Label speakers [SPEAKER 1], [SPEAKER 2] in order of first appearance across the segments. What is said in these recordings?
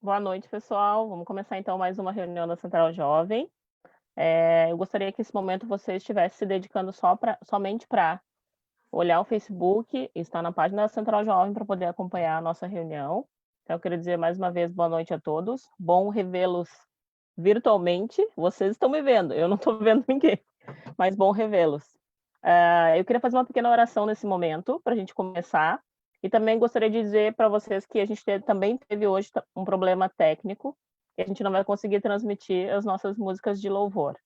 [SPEAKER 1] Boa noite, pessoal. Vamos começar então mais uma reunião da Central Jovem. Eu gostaria que esse momento você estivesse se dedicando somente para olhar o Facebook e estar na página da Central Jovem para poder acompanhar a nossa reunião. Então, eu queria dizer mais uma vez boa noite a todos. Bom revê-los virtualmente. Vocês estão me vendo, eu não estou vendo ninguém, mas bom revê-los. Eu queria fazer uma pequena oração nesse momento para a gente começar. E também gostaria de dizer para vocês que a gente também teve hoje um problema técnico, e a gente não vai conseguir transmitir as nossas músicas de louvor.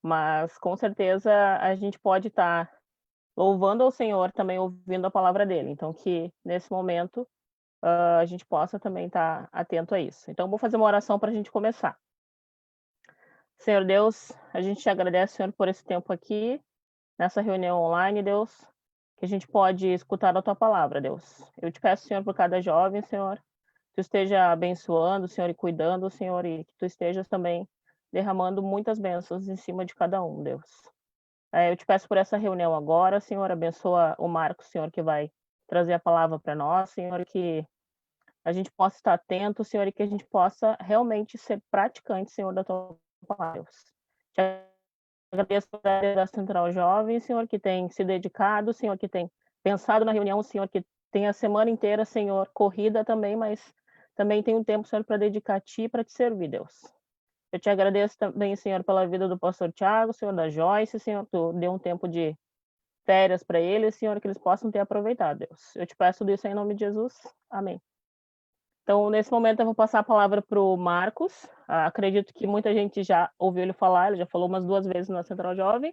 [SPEAKER 1] Mas, com certeza, a gente pode estar louvando ao Senhor, também ouvindo a palavra dele. Então, que nesse momento a gente possa também estar atento a isso. Então, vou fazer uma oração para a gente começar. Senhor Deus, a gente te agradece, Senhor, por esse tempo aqui, nessa reunião online, Deus, que a gente pode escutar a tua palavra, Deus. Eu te peço, Senhor, por cada jovem, Senhor, que tu esteja abençoando, Senhor, e cuidando, Senhor, e que tu estejas também derramando muitas bênçãos em cima de cada um, Deus. Eu te peço por essa reunião agora, Senhor, abençoa o Marcos, Senhor, que vai trazer a palavra para nós, Senhor, que a gente possa estar atento, Senhor, e que a gente possa realmente ser praticante, Senhor, da tua palavra, Deus. Te agradeço da Central Jovem, Senhor, que tem se dedicado, Senhor, que tem pensado na reunião, Senhor, que tem a semana inteira, Senhor, corrida também, mas também tem um tempo, Senhor, para dedicar a Ti e para Te servir, Deus. Eu te agradeço também, Senhor, pela vida do pastor Tiago, Senhor, da Joyce, Senhor, Tu deu um tempo de férias para eles, Senhor, que eles possam ter aproveitado, Deus. Eu te peço tudo isso em nome de Jesus. Amém. Então, nesse momento, eu vou passar a palavra para o Marcos. Acredito que muita gente já ouviu ele falar, ele já falou umas 2 vezes na Central Jovem.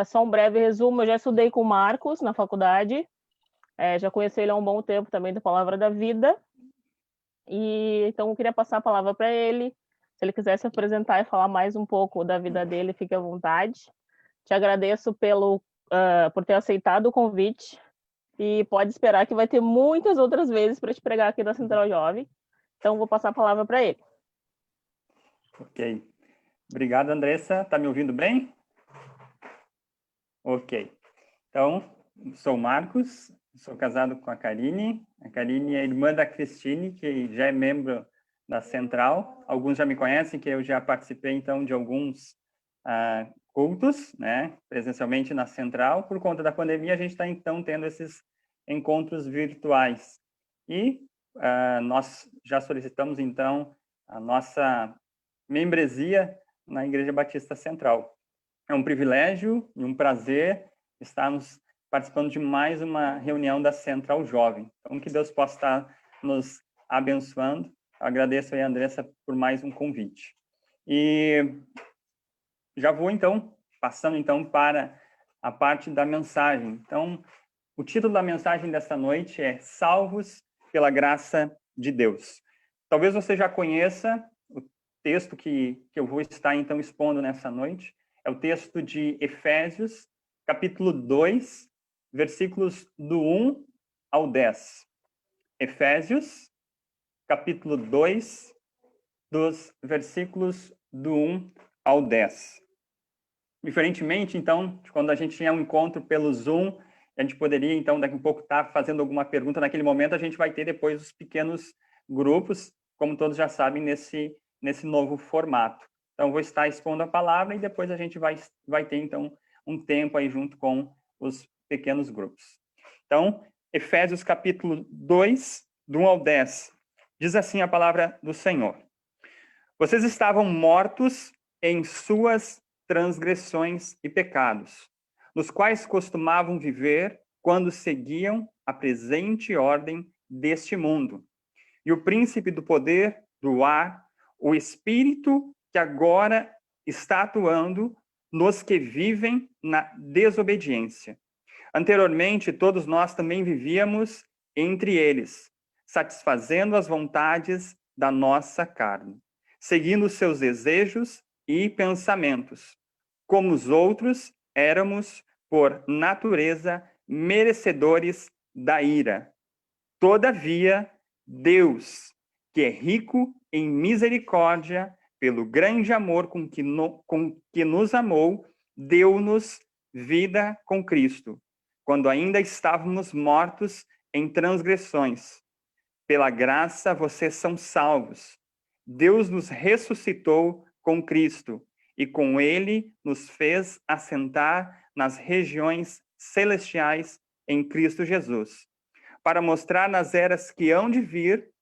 [SPEAKER 1] Só um breve resumo, eu já estudei com o Marcos na faculdade, já conheci ele há um bom tempo também da Palavra da Vida, e então eu queria passar a palavra para ele. Se ele quiser se apresentar e falar mais um pouco da vida dele, fique à vontade. Te agradeço por ter aceitado o convite, e pode esperar que vai ter muitas outras vezes para te pregar aqui na Central Jovem. Então, vou passar a palavra para ele.
[SPEAKER 2] Ok. Obrigado, Andressa. Tá me ouvindo bem? Ok. Então, sou o Marcos, sou casado com a Karine. A Karine é irmã da Cristine, que já é membro da Central. Alguns já me conhecem, que eu já participei, então, de alguns cultos, né, presencialmente na Central. Por conta da pandemia, a gente está, então, tendo esses encontros virtuais. E nós já solicitamos, então, a nossa membresia na Igreja Batista Central. É um privilégio e um prazer estarmos participando de mais uma reunião da Central Jovem. Então, que Deus possa estar nos abençoando. Eu agradeço aí, Andressa, por mais um convite. E já vou, então, passando, então, para a parte da mensagem. Então, o título da mensagem desta noite é Salvos pela Graça de Deus. Talvez você já conheça o texto que eu vou estar, então, expondo nessa noite. É o texto de Efésios, capítulo 2, versículos do 1 ao 10. Efésios, capítulo 2, dos versículos do 1 ao 10. Diferentemente, então, de quando a gente tinha um encontro pelo Zoom, a gente poderia, então, daqui a pouco estar fazendo alguma pergunta. Naquele momento, a gente vai ter depois os pequenos grupos, como todos já sabem, nesse novo formato. Então, vou estar expondo a palavra e depois a gente vai ter, então, um tempo aí junto com os pequenos grupos. Então, Efésios capítulo 2, do 1 ao 10, diz assim a palavra do Senhor. Vocês estavam mortos em suas transgressões e pecados, nos quais costumavam viver quando seguiam a presente ordem deste mundo. E o príncipe do poder do ar, o espírito que agora está atuando nos que vivem na desobediência. Anteriormente, todos nós também vivíamos entre eles, satisfazendo as vontades da nossa carne, seguindo os seus desejos e pensamentos. Como os outros, éramos, por natureza, merecedores da ira. Todavia, Deus, que é rico em misericórdia, pelo grande amor com que nos amou, deu-nos vida com Cristo, quando ainda estávamos mortos em transgressões. pela graça vocês são salvos. Deus nos ressuscitou com Cristo e com ele nos fez assentar nas regiões celestiais em Cristo Jesus, para mostrar nas eras que hão de vir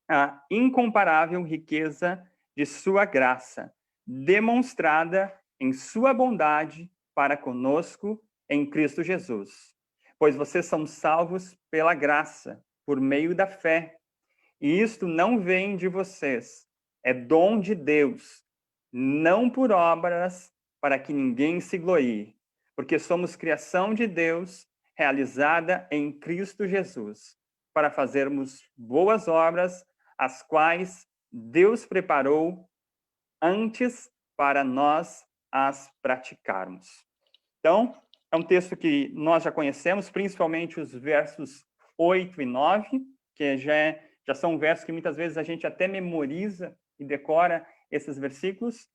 [SPEAKER 2] a incomparável riqueza de sua graça, demonstrada em sua bondade para conosco em Cristo Jesus. Pois vocês são salvos pela graça, por meio da fé. E isto não vem de vocês, é dom de Deus, não por obras, para que ninguém se glorie, porque somos criação de Deus, realizada em Cristo Jesus, para fazermos boas obras, as quais Deus preparou antes para nós as praticarmos. Então, é um texto que nós já conhecemos, principalmente os versos 8 e 9, que já são versos que muitas vezes a gente até memoriza e decora esses versículos.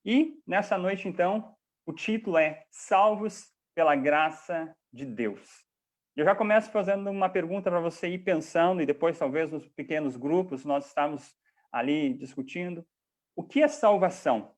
[SPEAKER 2] E nessa noite, então, o título é Salvos pela Graça de Deus. Eu já começo fazendo uma pergunta para você ir pensando, e depois, talvez, nos pequenos grupos, nós estamos ali discutindo. O que é salvação?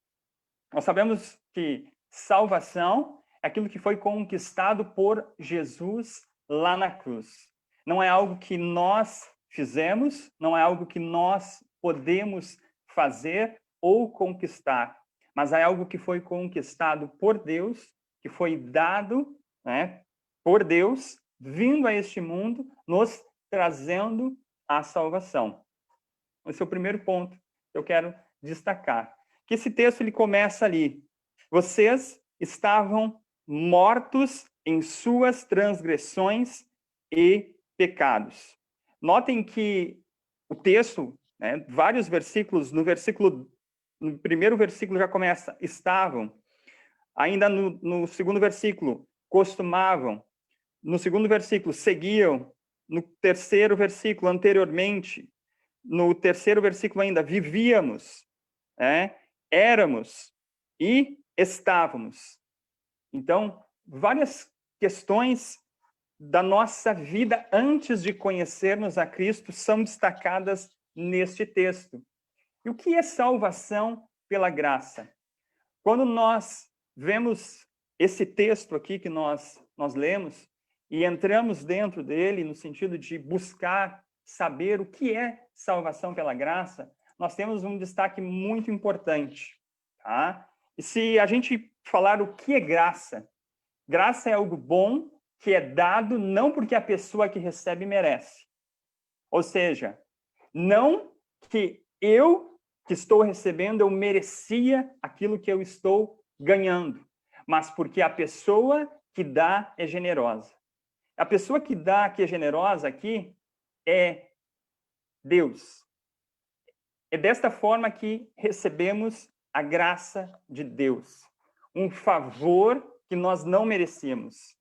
[SPEAKER 2] Nós sabemos que salvação é aquilo que foi conquistado por Jesus lá na cruz. Não é algo que nós fizemos, não é algo que nós podemos fazer ou conquistar, mas é algo que foi conquistado por Deus, que foi dado, né, por Deus, vindo a este mundo, nos trazendo a salvação. Esse é o primeiro ponto que eu quero destacar. Que esse texto ele começa ali. Vocês estavam mortos em suas transgressões e pecados. Notem que o texto, né, vários versículos, no primeiro versículo já começa, estavam. Ainda no segundo versículo, costumavam. No segundo versículo, seguiam. No terceiro versículo, anteriormente. No terceiro versículo ainda, vivíamos, éramos e estávamos. Então, várias questões da nossa vida antes de conhecermos a Cristo são destacadas neste texto. E o que é salvação pela graça? Quando nós vemos esse texto aqui que nós lemos e entramos dentro dele no sentido de buscar saber o que é salvação pela graça, nós temos um destaque muito importante, tá? E se a gente falar o que é graça, graça é algo bom que é dado não porque a pessoa que recebe merece. Ou seja, não que eu que estou recebendo, eu merecia aquilo que eu estou ganhando, mas porque a pessoa que dá é generosa. A pessoa que dá, que é generosa aqui, é Deus. É desta forma que recebemos a graça de Deus. Um favor que nós não merecíamos.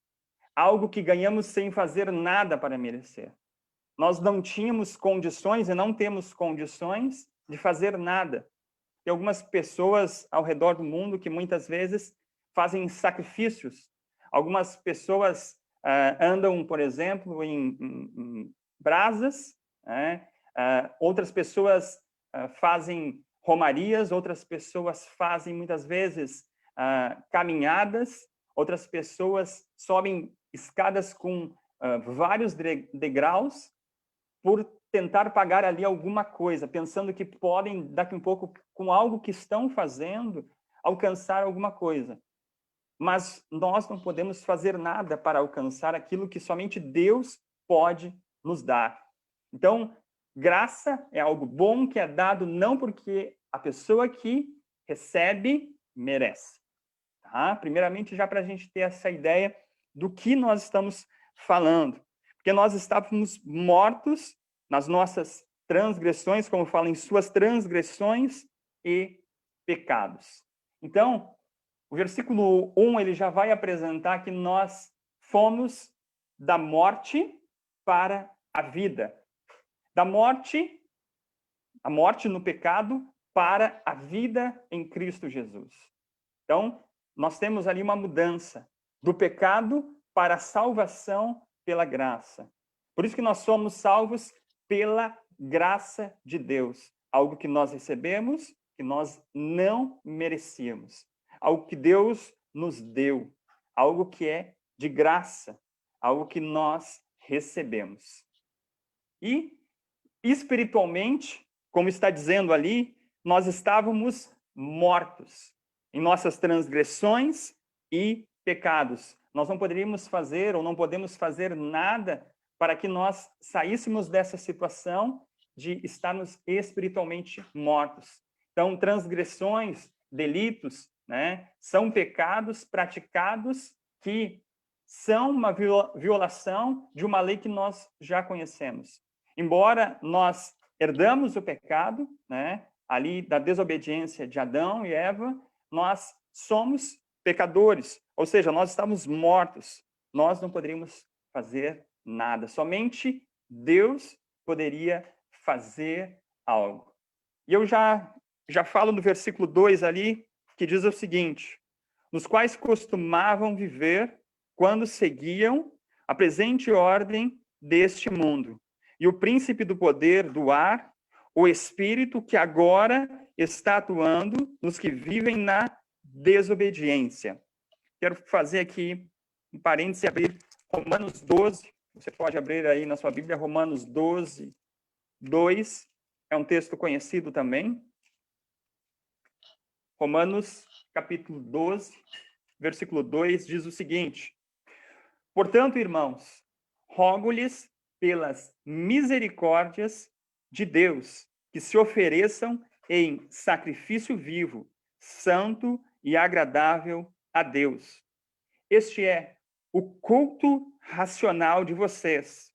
[SPEAKER 2] Algo que ganhamos sem fazer nada para merecer. Nós não tínhamos condições e não temos condições de fazer nada. Tem algumas pessoas ao redor do mundo que muitas vezes fazem sacrifícios. Algumas pessoas andam, por exemplo, em brasas, outras pessoas fazem romarias, outras pessoas fazem muitas vezes caminhadas, outras pessoas sobem escadas com vários degraus por tentar pagar ali alguma coisa, pensando que podem, daqui um pouco, com algo que estão fazendo, alcançar alguma coisa. Mas nós não podemos fazer nada para alcançar aquilo que somente Deus pode nos dar. Então, graça é algo bom que é dado não porque a pessoa que recebe merece. Tá? Primeiramente, já para a gente ter essa ideia do que nós estamos falando. Porque nós estávamos mortos nas nossas transgressões, como fala, em suas transgressões e pecados. Então, o versículo 1, ele já vai apresentar que nós fomos da morte para a vida. Da morte, a morte no pecado, para a vida em Cristo Jesus. Então, nós temos ali uma mudança do pecado para a salvação pela graça. Por isso que nós somos salvos pela graça de Deus, algo que nós recebemos, que nós não merecíamos, algo que Deus nos deu, algo que é de graça, algo que nós recebemos. E espiritualmente, como está dizendo ali, nós estávamos mortos em nossas transgressões e pecados. Nós não poderíamos fazer ou não podemos fazer nada para que nós saíssemos dessa situação de estarmos espiritualmente mortos. Então, transgressões, delitos, né, são pecados praticados que são uma violação de uma lei que nós já conhecemos. Embora nós herdamos o pecado, né, ali da desobediência de Adão e Eva, nós somos pecadores, ou seja, nós estamos mortos. Nós não poderíamos fazer nada. Somente Deus poderia fazer algo. E eu já falo no versículo 2 ali, que diz o seguinte: nos quais costumavam viver quando seguiam a presente ordem deste mundo. E o príncipe do poder do ar, o espírito que agora está atuando nos que vivem na desobediência. Quero fazer aqui um parênteses e abrir Romanos 12. Você pode abrir aí na sua Bíblia, Romanos 12, 2. É um texto conhecido também. Romanos, capítulo 12, versículo 2, diz o seguinte: portanto, irmãos, rogo-lhes pelas misericórdias de Deus, que se ofereçam em sacrifício vivo, santo e agradável a Deus. Este é o culto racional de vocês.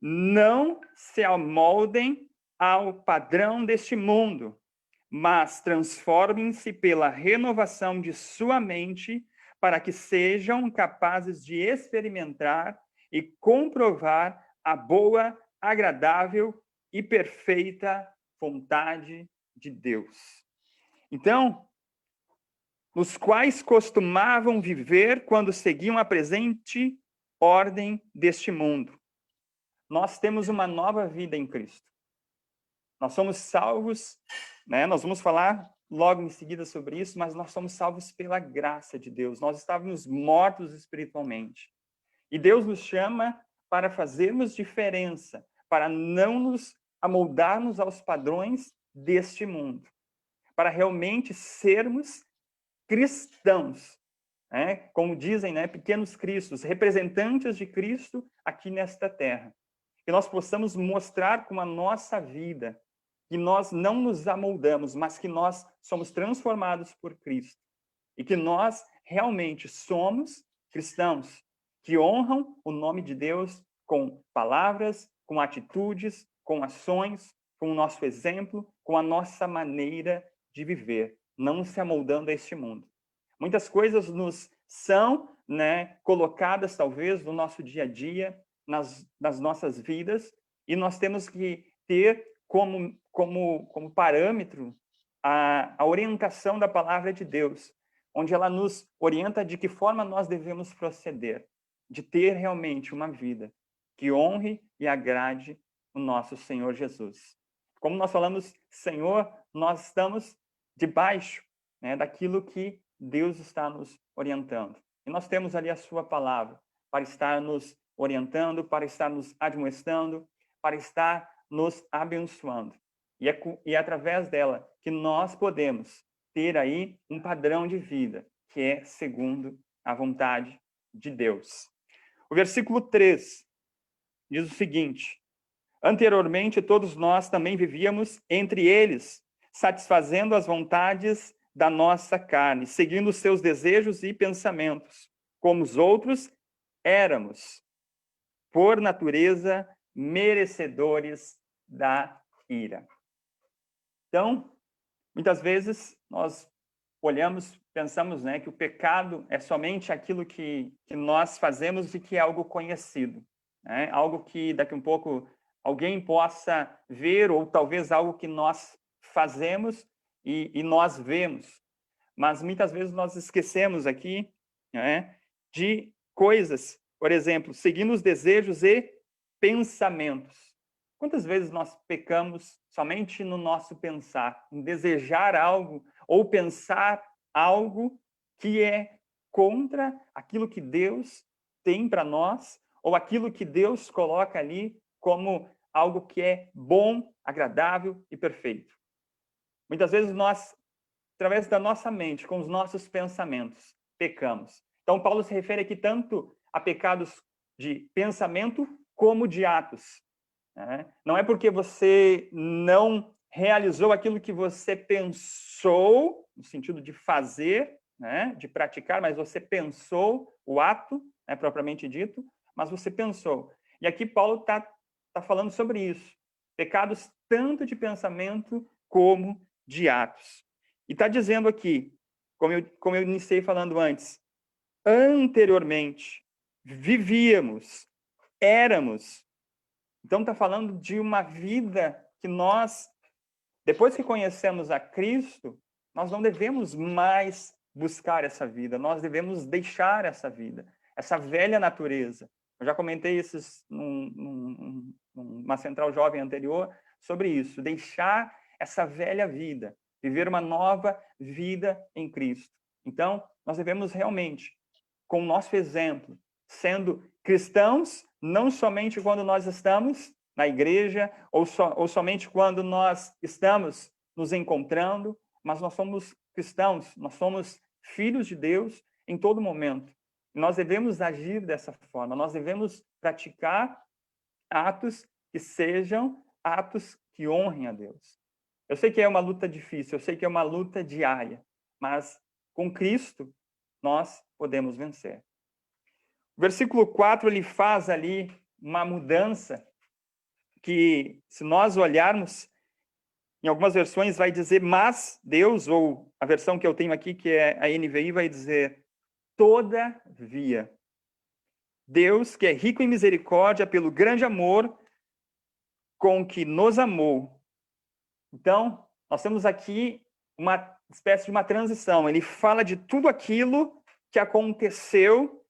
[SPEAKER 2] Não se amoldem ao padrão deste mundo, mas transformem-se pela renovação de sua mente, para que sejam capazes de experimentar e comprovar a boa, agradável e perfeita vontade de Deus. Então, nos quais costumavam viver quando seguiam a presente ordem deste mundo. Nós temos uma nova vida em Cristo. Nós somos salvos, né? Nós vamos falar logo em seguida sobre isso, mas nós somos salvos pela graça de Deus. Nós estávamos mortos espiritualmente. E Deus nos chama para fazermos diferença, para não nos amoldarmos aos padrões deste mundo, para realmente sermos cristãos, né? Como dizem, né? Pequenos cristos, representantes de Cristo aqui nesta terra. Que nós possamos mostrar com a nossa vida que nós não nos amoldamos, mas que nós somos transformados por Cristo. E que nós realmente somos cristãos que honram o nome de Deus com palavras, com atitudes, com ações, com o nosso exemplo, com a nossa maneira de viver, não se amoldando a este mundo. Muitas coisas nos são, né, colocadas, talvez, no nosso dia a dia, nas nossas vidas, e nós temos que ter como parâmetro a orientação da palavra de Deus, onde ela nos orienta de que forma nós devemos proceder, de ter realmente uma vida que honre e agrade o nosso Senhor Jesus. Como nós falamos, Senhor, nós estamos debaixo, né, daquilo que Deus está nos orientando. E nós temos ali a sua palavra para estar nos orientando, para estar nos admoestando, para estar nos abençoando. E é através dela que nós podemos ter aí um padrão de vida que é segundo a vontade de Deus. O versículo 3 diz o seguinte: anteriormente todos nós também vivíamos entre eles, satisfazendo as vontades da nossa carne, seguindo os seus desejos e pensamentos. Como os outros, éramos, por natureza, merecedores da ira. Então, muitas vezes nós olhamos, pensamos, né, que o pecado é somente aquilo que nós fazemos e que é algo conhecido, né? Algo que daqui um pouco alguém possa ver, ou talvez algo que nós fazemos e nós vemos. Mas muitas vezes nós esquecemos aqui, né, de coisas, por exemplo, seguindo os desejos e pensamentos. Quantas vezes nós pecamos somente no nosso pensar, em desejar algo ou pensar algo que é contra aquilo que Deus tem para nós ou aquilo que Deus coloca ali como algo que é bom, agradável e perfeito? Muitas vezes nós, através da nossa mente, com os nossos pensamentos, pecamos. Então, Paulo se refere aqui tanto a pecados de pensamento como de atos. Não é porque você não realizou aquilo que você pensou, no sentido de fazer, de praticar, mas você pensou o ato, propriamente dito, mas você pensou. E aqui Paulo está falando sobre isso. Pecados tanto de pensamento como de atos. E está dizendo aqui, como eu iniciei falando antes, anteriormente, vivíamos, éramos. Então está falando de uma vida que nós, depois que conhecemos a Cristo, nós não devemos mais buscar essa vida, nós devemos deixar essa vida, essa velha natureza. Eu já comentei isso numa central jovem anterior sobre isso, deixar essa velha vida, viver uma nova vida em Cristo. Então, nós devemos realmente, com o nosso exemplo, sendo cristãos, não somente quando nós estamos na igreja, ou somente quando nós estamos nos encontrando, mas nós somos cristãos, nós somos filhos de Deus em todo momento. Nós devemos agir dessa forma, nós devemos praticar atos que sejam atos que honrem a Deus. Eu sei que é uma luta difícil, eu sei que é uma luta diária, mas com Cristo nós podemos vencer. O versículo 4, ele faz ali uma mudança que, se nós olharmos, em algumas versões vai dizer mas Deus, ou a versão que eu tenho aqui, que é a NVI, vai dizer todavia. Deus, que é rico em misericórdia, pelo grande amor com que nos amou. Então, nós temos aqui uma espécie de uma transição. Ele fala de tudo aquilo que aconteceu,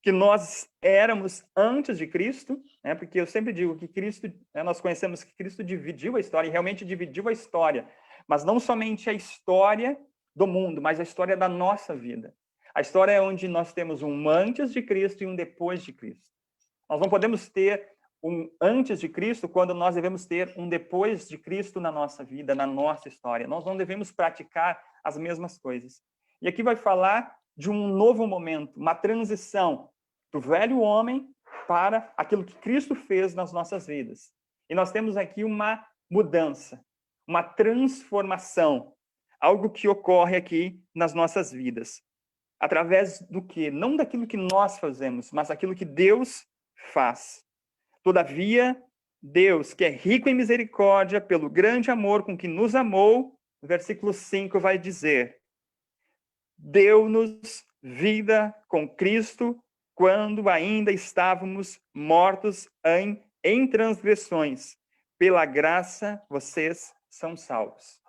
[SPEAKER 2] que nós éramos antes de Cristo, porque eu sempre digo que Cristo, nós conhecemos que Cristo dividiu a história, e realmente dividiu a história, mas não somente a história do mundo, mas a história da nossa vida. A história é onde nós temos um antes de Cristo e um depois de Cristo. Nós não podemos ter um antes de Cristo quando nós devemos ter um depois de Cristo na nossa vida, na nossa história. Nós não devemos praticar as mesmas coisas. E aqui vai falar de um novo momento, uma transição do velho homem para aquilo que Cristo fez nas nossas vidas. E nós temos aqui uma mudança, uma transformação, algo que ocorre aqui nas nossas vidas. Através do quê? Não daquilo que nós fazemos, mas daquilo que Deus faz. Todavia, Deus, que é rico em misericórdia, pelo grande amor com que nos amou, o versículo 5 vai dizer: deu-nos vida com Cristo quando ainda estávamos mortos em transgressões. Pela graça, vocês são salvos.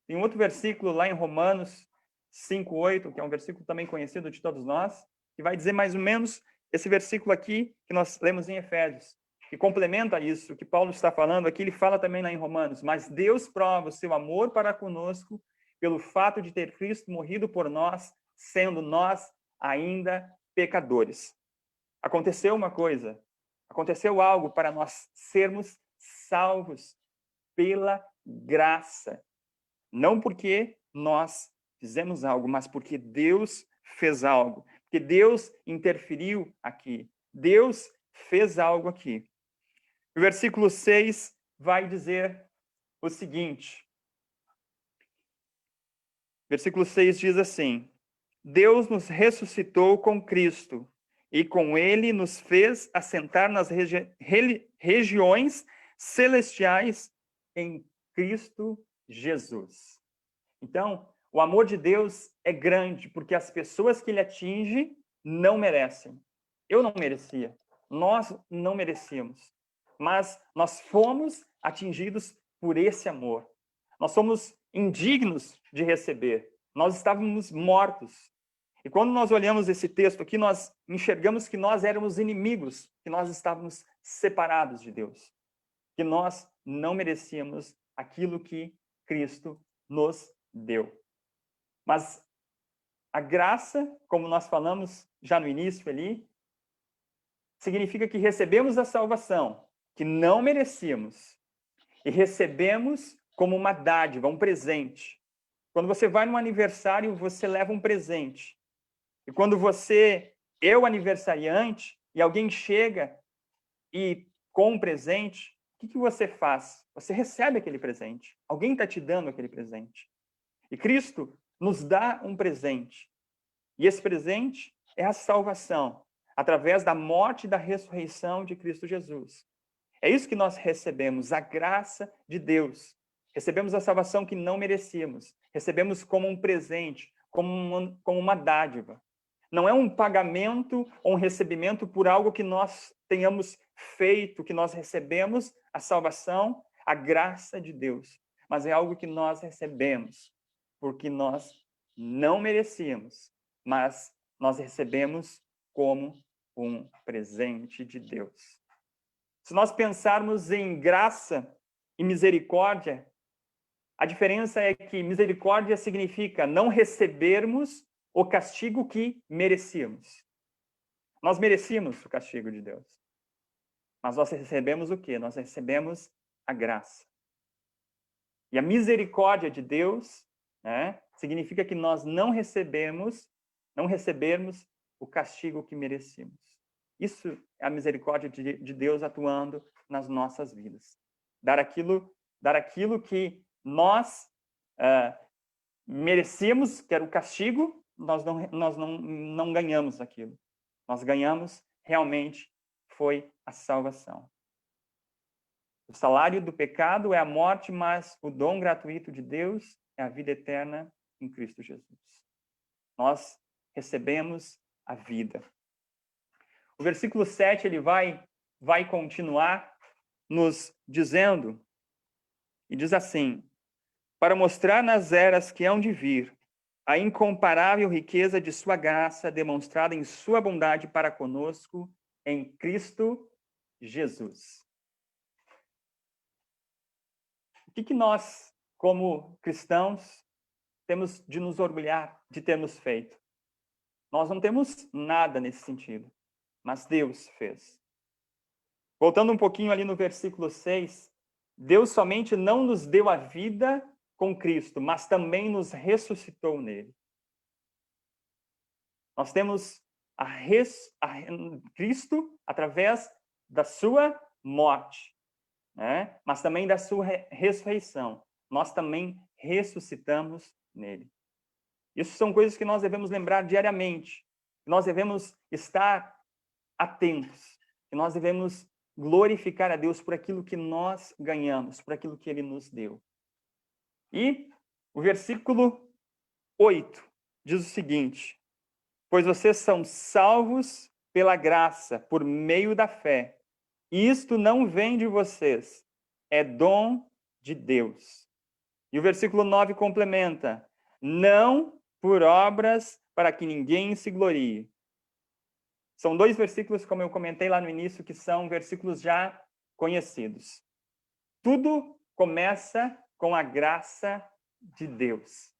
[SPEAKER 2] Tem um outro versículo lá em Romanos 5:8, que é um versículo também conhecido de todos nós, que vai dizer mais ou menos esse versículo aqui que nós lemos em Efésios, que complementa isso, que Paulo está falando aqui, ele fala também lá em Romanos: mas Deus prova o seu amor para conosco pelo fato de ter Cristo morrido por nós, sendo nós ainda pecadores. Aconteceu uma coisa, aconteceu algo para nós sermos salvos pela graça. Não porque nós fizemos algo, mas porque Deus fez algo. Porque Deus interferiu aqui. Deus fez algo aqui. O versículo 6 vai dizer o seguinte. Versículo 6 diz assim: Deus nos ressuscitou com Cristo e com ele nos fez assentar nas regiões celestiais em Cristo Jesus. Então, o amor de Deus é grande, porque as pessoas que ele atinge não merecem. Eu não merecia. Nós não merecíamos. Mas nós fomos atingidos por esse amor. Nós somos indignos de receber. Nós estávamos mortos. E quando nós olhamos esse texto aqui, nós enxergamos que nós éramos inimigos, que nós estávamos separados de Deus. que nós não merecíamos aquilo que Cristo nos deu. Mas a graça, como nós falamos já no início ali, significa que recebemos a salvação que não merecíamos e recebemos como uma dádiva, um presente. Quando você vai num aniversário, você leva um presente. E quando você é o aniversariante e alguém chega e com um presente, o que você faz? Você recebe aquele presente. Alguém está te dando aquele presente. E Cristo nos dá um presente. E esse presente é a salvação, através da morte e da ressurreição de Cristo Jesus. É isso que nós recebemos, a graça de Deus. Recebemos a salvação que não merecíamos. Recebemos como um presente, como uma dádiva. Não é um pagamento ou um recebimento por algo que nós tenhamos feito, que nós recebemos a salvação, a graça de Deus. Mas é algo que nós recebemos, porque nós não merecíamos, mas nós recebemos como um presente de Deus. Se nós pensarmos em graça e misericórdia, a diferença é que misericórdia significa não recebermos o castigo que merecíamos. Nós merecíamos o castigo de Deus. Mas nós recebemos o quê? Nós recebemos a graça. E a misericórdia de Deus, né, significa que nós não recebermos o castigo que merecíamos. Isso é a misericórdia de Deus atuando nas nossas vidas. Dar aquilo que nós merecíamos, que era o castigo, nós não ganhamos aquilo. Nós ganhamos, realmente, foi a salvação. O salário do pecado é a morte, mas o dom gratuito de Deus é a vida eterna em Cristo Jesus. Nós recebemos a vida. O versículo 7, ele vai continuar nos dizendo, e diz assim: para mostrar nas eras que hão de vir a incomparável riqueza de sua graça demonstrada em sua bondade para conosco em Cristo Jesus. O que nós, como cristãos, temos de nos orgulhar de termos feito? Nós não temos nada nesse sentido, mas Deus fez. Voltando um pouquinho ali no versículo 6, Deus somente não nos deu a vida com Cristo, mas também nos ressuscitou nele. Nós temos Cristo através da sua morte, né? Mas também da sua ressurreição. Nós também ressuscitamos nele. Isso são coisas que nós devemos lembrar diariamente. Nós devemos estar atentos. Que nós devemos glorificar a Deus por aquilo que nós ganhamos, por aquilo que ele nos deu. E o versículo 8 diz o seguinte: pois vocês são salvos pela graça, por meio da fé. E isto não vem de vocês, é dom de Deus. E o versículo 9 complementa: não por obras para que ninguém se glorie. São dois versículos, como eu comentei lá no início, que são versículos já conhecidos. Tudo começa com a graça de Deus.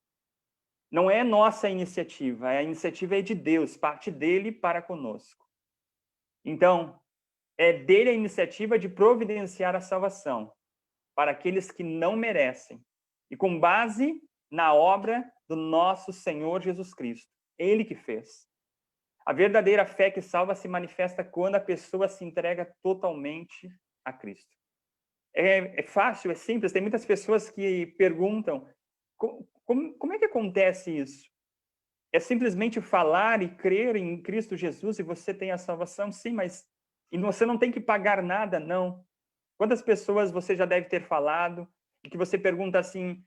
[SPEAKER 2] Não é nossa iniciativa, a iniciativa é de Deus, parte dele para conosco. Então, é dele a iniciativa de providenciar a salvação para aqueles que não merecem, e com base na obra do nosso Senhor Jesus Cristo. Ele que fez. A verdadeira fé que salva se manifesta quando a pessoa se entrega totalmente a Cristo. É fácil, é simples. Tem muitas pessoas que perguntam como é que acontece isso? É simplesmente falar e crer em Cristo Jesus e você tem a salvação? Sim, mas e você não tem que pagar nada, não. Quantas pessoas você já deve ter falado e que você pergunta assim: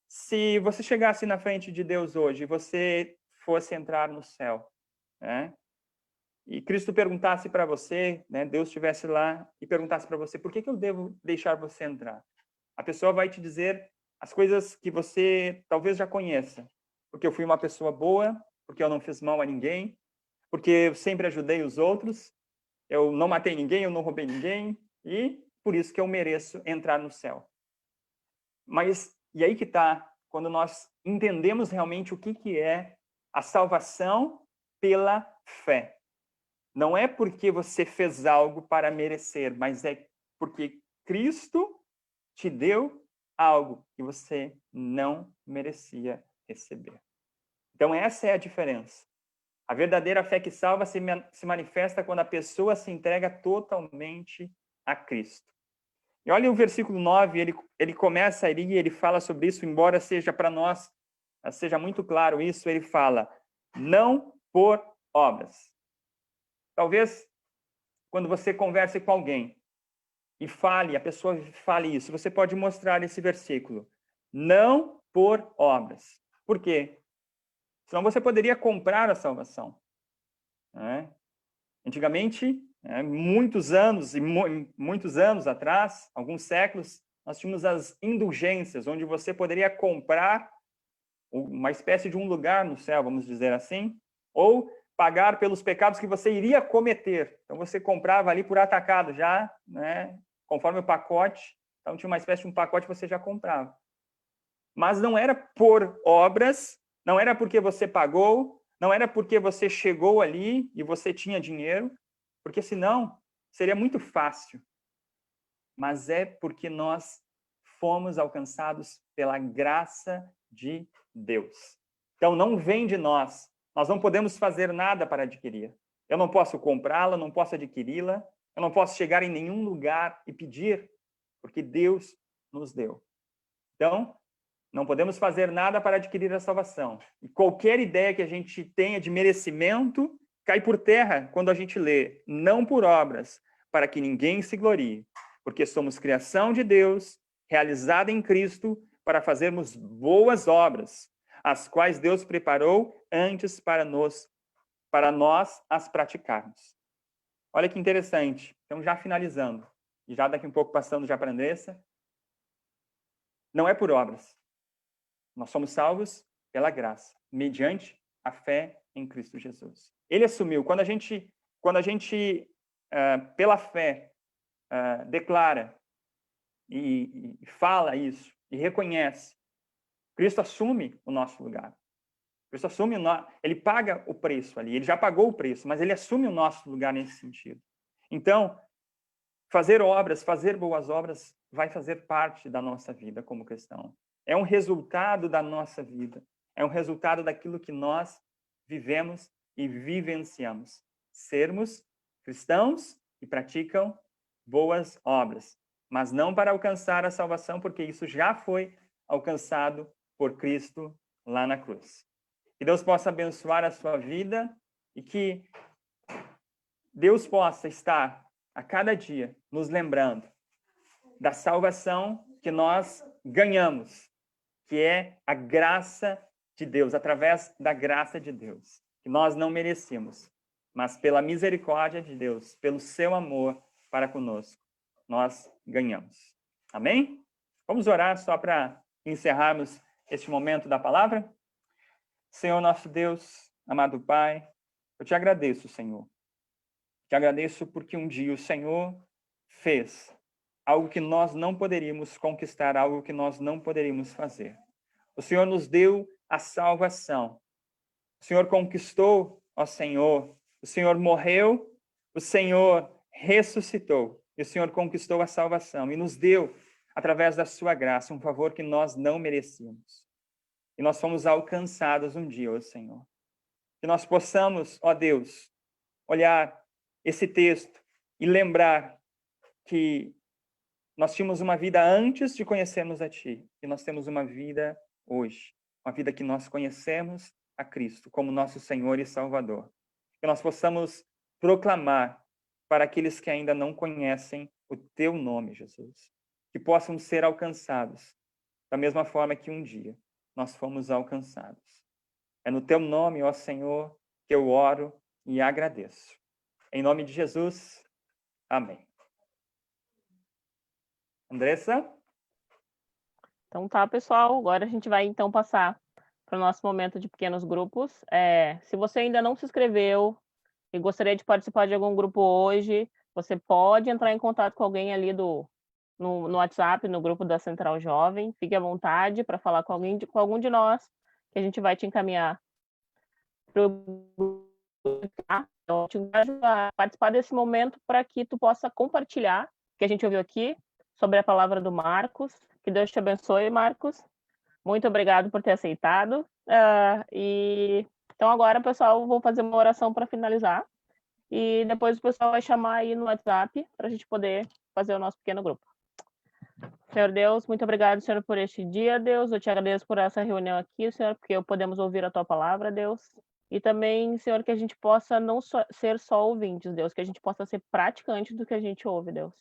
[SPEAKER 2] se você chegasse na frente de Deus hoje e você fosse entrar no céu, né? E Cristo perguntasse para você, né, Deus estivesse lá e perguntasse para você: por que eu devo deixar você entrar? A pessoa vai te dizer as coisas que você talvez já conheça. Porque eu fui uma pessoa boa, porque eu não fiz mal a ninguém, porque eu sempre ajudei os outros, eu não matei ninguém, eu não roubei ninguém, e por isso que eu mereço entrar no céu. Mas, e aí que está, quando nós entendemos realmente o que é a salvação pela fé. Não é porque você fez algo para merecer, mas é porque Cristo te deu algo que você não merecia receber. Então, essa é a diferença. A verdadeira fé que salva se manifesta quando a pessoa se entrega totalmente a Cristo. E olha o versículo 9, ele começa ali e ele fala sobre isso, embora seja para nós, seja muito claro isso, ele fala, não por obras. Talvez, quando você converse com alguém e a pessoa fale isso, você pode mostrar esse versículo, não por obras. Por quê? Senão você poderia comprar a salvação. Né? Antigamente, muitos anos atrás, alguns séculos, nós tínhamos as indulgências, onde você poderia comprar uma espécie de um lugar no céu, vamos dizer assim, ou pagar pelos pecados que você iria cometer. Então, você comprava ali por atacado já, né, conforme o pacote. Então, tinha uma espécie de um pacote que você já comprava. Mas não era por obras, não era porque você pagou, não era porque você chegou ali e você tinha dinheiro, porque senão seria muito fácil. Mas é porque nós fomos alcançados pela graça de Deus. Então, não vem de nós. Nós não podemos fazer nada para adquirir. Eu não posso comprá-la, não posso adquiri-la, eu não posso chegar em nenhum lugar e pedir, porque Deus nos deu. Então, não podemos fazer nada para adquirir a salvação. E qualquer ideia que a gente tenha de merecimento cai por terra quando a gente lê, não por obras, para que ninguém se glorie, porque somos criação de Deus, realizada em Cristo, para fazermos boas obras, as quais Deus preparou antes para nós as praticarmos. Olha que interessante. Então, já finalizando, e já daqui um pouco passando já para a Andressa, não é por obras. Nós somos salvos pela graça, mediante a fé em Cristo Jesus. Ele assumiu. Quando a gente pela fé, declara e fala isso, e reconhece, Cristo assume o nosso lugar. Cristo assume, ele paga o preço ali, ele já pagou o preço, mas ele assume o nosso lugar nesse sentido. Então, fazer boas obras, vai fazer parte da nossa vida como cristão. É um resultado da nossa vida. É um resultado daquilo que nós vivemos e vivenciamos. Sermos cristãos que praticam boas obras, mas não para alcançar a salvação, porque isso já foi alcançado por Cristo lá na cruz. Que Deus possa abençoar a sua vida e que Deus possa estar a cada dia nos lembrando da salvação que nós ganhamos, que é a graça de Deus, através da graça de Deus, que nós não merecemos, mas pela misericórdia de Deus, pelo seu amor para conosco, nós ganhamos. Amém? Vamos orar só para encerrarmos este momento da palavra? Senhor nosso Deus, amado Pai, eu te agradeço, Senhor. Te agradeço porque um dia o Senhor fez algo que nós não poderíamos conquistar, algo que nós não poderíamos fazer. O Senhor nos deu a salvação. O Senhor conquistou, ó Senhor. O Senhor morreu, o Senhor ressuscitou. E o Senhor conquistou a salvação e nos deu, através da sua graça, um favor que nós não merecíamos. E nós fomos alcançados um dia, ó Senhor. Que nós possamos, ó Deus, olhar esse texto e lembrar que nós tínhamos uma vida antes de conhecermos a Ti, e nós temos uma vida hoje, uma vida que nós conhecemos a Cristo como nosso Senhor e Salvador. Que nós possamos proclamar para aqueles que ainda não conhecem o Teu nome, Jesus, que possam ser alcançados da mesma forma que um dia nós fomos alcançados. É no Teu nome, ó Senhor, que eu oro e agradeço. Em nome de Jesus, amém. Andressa?
[SPEAKER 1] Então tá, pessoal. Agora a gente vai então passar para o nosso momento de pequenos grupos. Se você ainda não se inscreveu e gostaria de participar de algum grupo hoje, você pode entrar em contato com alguém ali do no WhatsApp, no grupo da Central Jovem. Fique à vontade para falar com algum de nós, que a gente vai te encaminhar para o grupo, tá? Então, eu te encorajo a participar desse momento para que tu possa compartilhar o que a gente ouviu aqui sobre a palavra do Marcos. Que Deus te abençoe, Marcos. Muito obrigado por ter aceitado. Então agora, pessoal, vou fazer uma oração para finalizar. E depois o pessoal vai chamar aí no WhatsApp para a gente poder fazer o nosso pequeno grupo. Senhor Deus, muito obrigado, Senhor, por este dia, Deus. Eu te agradeço por essa reunião aqui, Senhor, porque podemos ouvir a tua palavra, Deus. E também, Senhor, que a gente possa não ser só ouvintes, Deus, que a gente possa ser praticante do que a gente ouve, Deus.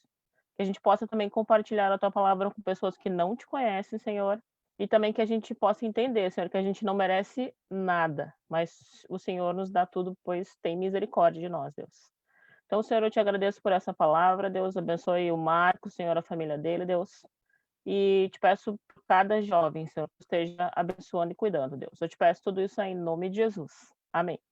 [SPEAKER 1] Que a gente possa também compartilhar a tua palavra com pessoas que não te conhecem, Senhor. E também que a gente possa entender, Senhor, que a gente não merece nada, mas o Senhor nos dá tudo, pois tem misericórdia de nós, Deus. Então, Senhor, eu te agradeço por essa palavra, Deus abençoe o Marco, Senhor, a família dele, Deus. E te peço por cada jovem, Senhor, que esteja abençoando e cuidando, Deus. Eu te peço tudo isso aí em nome de Jesus. Amém.